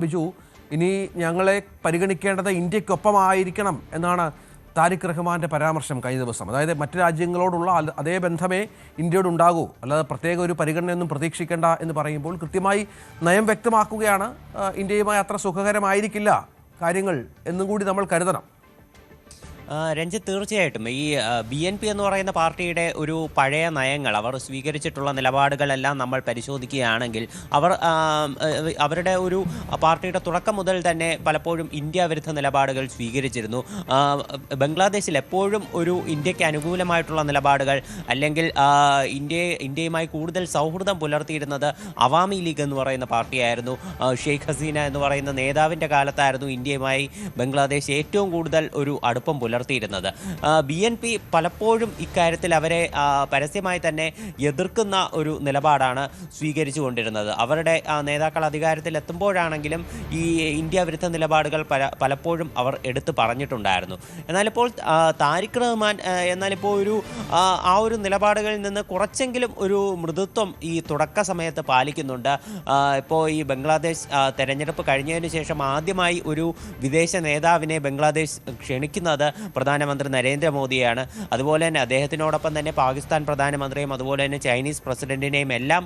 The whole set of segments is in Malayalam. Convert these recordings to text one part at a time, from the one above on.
ബിജു, ഇനി ഞങ്ങളെ പരിഗണിക്കേണ്ടത് ഇന്ത്യക്കൊപ്പമായിരിക്കണം എന്നാണ് താരിഖ് റഹ്മാന്റെ പരാമർശം കഴിഞ്ഞ ദിവസം. അതായത് മറ്റു രാജ്യങ്ങളോടുള്ള അതേ ബന്ധമേ ഇന്ത്യയോടുണ്ടാകൂ, അല്ലാതെ പ്രത്യേക ഒരു പരിഗണനയൊന്നും പ്രതീക്ഷിക്കേണ്ട എന്ന് പറയുമ്പോൾ കൃത്യമായി നയം വ്യക്തമാക്കുകയാണ്. ഇന്ത്യയുമായി അത്ര സുഖകരമായിരിക്കില്ല കാര്യങ്ങൾ എന്നും കൂടി നമ്മൾ കരുതണം. രഞ്ജിത്ത്, തീർച്ചയായിട്ടും ഈ BNP എന്ന് പറയുന്ന പാർട്ടിയുടെ ഒരു പഴയ നയങ്ങൾ, അവർ സ്വീകരിച്ചിട്ടുള്ള നിലപാടുകളെല്ലാം നമ്മൾ പരിശോധിക്കുകയാണെങ്കിൽ അവരുടെ ഒരു പാർട്ടിയുടെ തുടക്കം മുതൽ തന്നെ പലപ്പോഴും ഇന്ത്യ വിരുദ്ധ നിലപാടുകൾ സ്വീകരിച്ചിരുന്നു. ബംഗ്ലാദേശിൽ എപ്പോഴും ഒരു ഇന്ത്യക്ക് അനുകൂലമായിട്ടുള്ള നിലപാടുകൾ, അല്ലെങ്കിൽ ഇന്ത്യയുമായി കൂടുതൽ സൗഹൃദം പുലർത്തിയിരുന്നത് അവാമി ലീഗ് എന്ന് പറയുന്ന പാർട്ടിയായിരുന്നു. ഷെയ്ഖ് ഹസീന എന്ന് പറയുന്ന നേതാവിൻ്റെ കാലത്തായിരുന്നു ഇന്ത്യയുമായി ബംഗ്ലാദേശ് ഏറ്റവും കൂടുതൽ ഒരു അടുപ്പം പുലർത്തിയിരുന്നത്. BNP പലപ്പോഴും ഇക്കാര്യത്തിൽ അവരെ പരസ്യമായി തന്നെ എതിർക്കുന്ന ഒരു നിലപാടാണ് സ്വീകരിച്ചു കൊണ്ടിരുന്നത്. അവരുടെ നേതാക്കൾ അധികാരത്തിൽ എത്തുമ്പോഴാണെങ്കിലും ഈ ഇന്ത്യ വിരുദ്ധ നിലപാടുകൾ പലപ്പോഴും അവർ എടുത്തു പറഞ്ഞിട്ടുണ്ടായിരുന്നു. എന്നാലിപ്പോൾ താരിഖ് റഹ്മാൻ ഒരു ഒരു നിലപാടുകളിൽ നിന്ന് കുറച്ചെങ്കിലും ഒരു മൃദുത്വം ഈ തുടക്ക സമയത്ത് പാലിക്കുന്നുണ്ട്. ഇപ്പോൾ ഈ ബംഗ്ലാദേശ് തെരഞ്ഞെടുപ്പ് കഴിഞ്ഞതിന് ശേഷം ആദ്യമായി ഒരു വിദേശ നേതാവിനെ ബംഗ്ലാദേശ് ക്ഷണിക്കുന്നത് പ്രധാനമന്ത്രി നരേന്ദ്രമോദിയാണ്. അതുപോലെ തന്നെ അദ്ദേഹത്തിനോടൊപ്പം തന്നെ പാകിസ്ഥാൻ പ്രധാനമന്ത്രിയും അതുപോലെ തന്നെ ചൈനീസ് പ്രസിഡന്റിനെയും എല്ലാം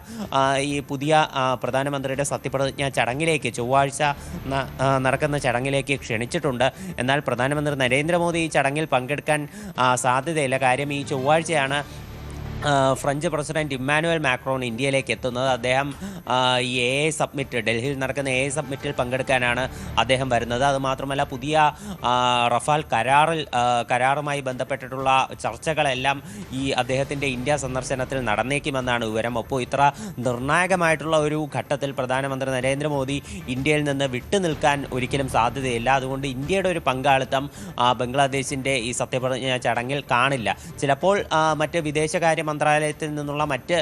ഈ പുതിയ പ്രധാനമന്ത്രിയുടെ സത്യപ്രതിജ്ഞാ ചടങ്ങിലേക്ക്, ചൊവ്വാഴ്ച നടക്കുന്ന ചടങ്ങിലേക്ക് ക്ഷണിച്ചിട്ടുണ്ട്. എന്നാൽ പ്രധാനമന്ത്രി നരേന്ദ്രമോദി ഈ ചടങ്ങിൽ പങ്കെടുക്കാൻ സാധ്യതയില്ല. കാര്യം ഈ ചൊവ്വാഴ്ചയാണ് ഫ്രഞ്ച് പ്രസിഡന്റ് ഇമ്മാനുവൽ മാക്രോൺ ഇന്ത്യയിലേക്ക് എത്തുന്നത്. അദ്ദേഹം ഈ AI സബ്മിറ്റ്, ഡൽഹിയിൽ നടക്കുന്ന AI സബ്മിറ്റിൽ പങ്കെടുക്കാനാണ് അദ്ദേഹം വരുന്നത്. അതുമാത്രമല്ല, പുതിയ റഫാൽ കരാറുമായി ബന്ധപ്പെട്ടിട്ടുള്ള ചർച്ചകളെല്ലാം ഈ അദ്ദേഹത്തിൻ്റെ ഇന്ത്യ സന്ദർശനത്തിൽ നടന്നേക്കുമെന്നാണ് വിവരം. അപ്പോൾ ഇത്ര നിർണായകമായിട്ടുള്ള ഒരു ഘട്ടത്തിൽ പ്രധാനമന്ത്രി നരേന്ദ്രമോദി ഇന്ത്യയിൽ നിന്ന് വിട്ടുനിൽക്കാൻ ഒരിക്കലും സാധ്യതയില്ല. അതുകൊണ്ട് ഇന്ത്യയുടെ ഒരു പങ്കാളിത്തം ബംഗ്ലാദേശിൻ്റെ ഈ സത്യപ്രതിജ്ഞാ ചടങ്ങിൽ കാണില്ല. ചിലപ്പോൾ മറ്റ് വിദേശകാര്യ മന്ത്രാലയത്തിൽ നിന്നുള്ള മറ്റ്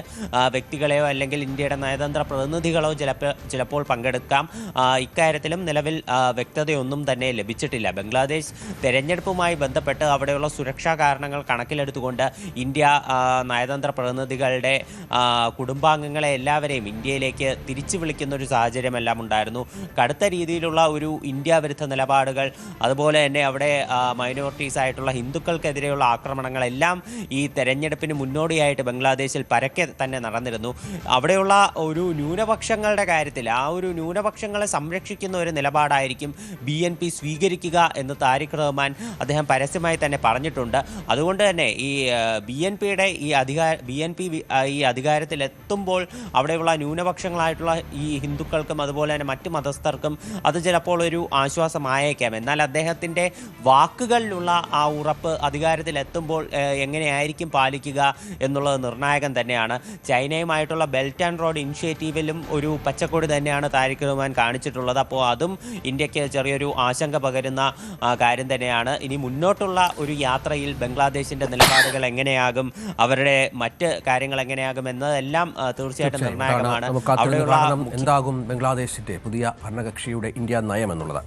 വ്യക്തികളെയോ അല്ലെങ്കിൽ ഇന്ത്യയുടെ നയതന്ത്ര പ്രതിനിധികളോ ചിലപ്പോൾ പങ്കെടുക്കാം. ഇക്കാര്യത്തിലും നിലവിൽ വ്യക്തതയൊന്നും തന്നെ ലഭിച്ചിട്ടില്ല. ബംഗ്ലാദേശ് തെരഞ്ഞെടുപ്പുമായി ബന്ധപ്പെട്ട് അവിടെയുള്ള സുരക്ഷാ കാരണങ്ങൾ കണക്കിലെടുത്തുകൊണ്ട് ഇന്ത്യ നയതന്ത്ര പ്രതിനിധികളുടെ കുടുംബാംഗങ്ങളെ എല്ലാവരെയും ഇന്ത്യയിലേക്ക് തിരിച്ചു വിളിക്കുന്ന ഒരു സാഹചര്യമെല്ലാം ഉണ്ടായിരുന്നു. കടുത്ത രീതിയിലുള്ള ഒരു ഇന്ത്യ വിരുദ്ധ നിലപാടുകൾ, അതുപോലെ തന്നെ അവിടെ മൈനോറിറ്റീസ് ആയിട്ടുള്ള ഹിന്ദുക്കൾക്കെതിരെയുള്ള ആക്രമണങ്ങളെല്ലാം ഈ തെരഞ്ഞെടുപ്പിന് മുന്നോടിയായിട്ട് ബംഗ്ലാദേശിൽ പരക്കെ തന്നെ നടന്നിരുന്നു. അവിടെയുള്ള ഒരു ന്യൂനപക്ഷങ്ങളുടെ കാര്യത്തിൽ ആ ഒരു ന്യൂനപക്ഷങ്ങളെ സംരക്ഷിക്കുന്ന ഒരു നിലപാടായിരിക്കും BNP സ്വീകരിക്കുക എന്ന് താരിഖ് റഹ്മാൻ അദ്ദേഹം പരസ്യമായി തന്നെ പറഞ്ഞിട്ടുണ്ട്. അതുകൊണ്ട് തന്നെ ഈ BNP ഈ അധികാരത്തിലെത്തുമ്പോൾ അവിടെയുള്ള ന്യൂനപക്ഷങ്ങളായിട്ടുള്ള ഈ ഹിന്ദുക്കൾക്കും അതുപോലെ തന്നെ മറ്റ് മതസ്ഥർക്കും അത് ചിലപ്പോൾ ഒരു ആശ്വാസമായേക്കാം. എന്നാൽ അദ്ദേഹത്തിൻ്റെ വാക്കുകളിലുള്ള ആ ഉറപ്പ് അധികാരത്തിലെത്തുമ്പോൾ എങ്ങനെയായിരിക്കും പാലിക്കുക എന്നുള്ളത് നിർണായകം തന്നെയാണ്. ചൈനയുമായിട്ടുള്ള ബെൽറ്റ് ആൻഡ് റോഡ് ഇനിഷ്യേറ്റീവിലും ഒരു പച്ചക്കൊടി തന്നെയാണ് താരിഖ് റഹ്മാൻ കാണിച്ചിട്ടുള്ളത്. അപ്പോൾ അതും ഇന്ത്യക്ക് ചെറിയൊരു ആശങ്ക പകരുന്ന കാര്യം തന്നെയാണ്. ഇനി മുന്നോട്ടുള്ള ഒരു യാത്രയിൽ ബംഗ്ലാദേശിൻ്റെ നിലപാടുകൾ എങ്ങനെയാകും, അവരുടെ മറ്റ് കാര്യങ്ങൾ എങ്ങനെയാകും എന്നതെല്ലാം തീർച്ചയായിട്ടും നിർണായകമാണ്. എന്താകും ബംഗ്ലാദേശിന്റെ പുതിയ ഭരണകക്ഷിയുടെ ഇന്ത്യ നയം എന്നുള്ളത്.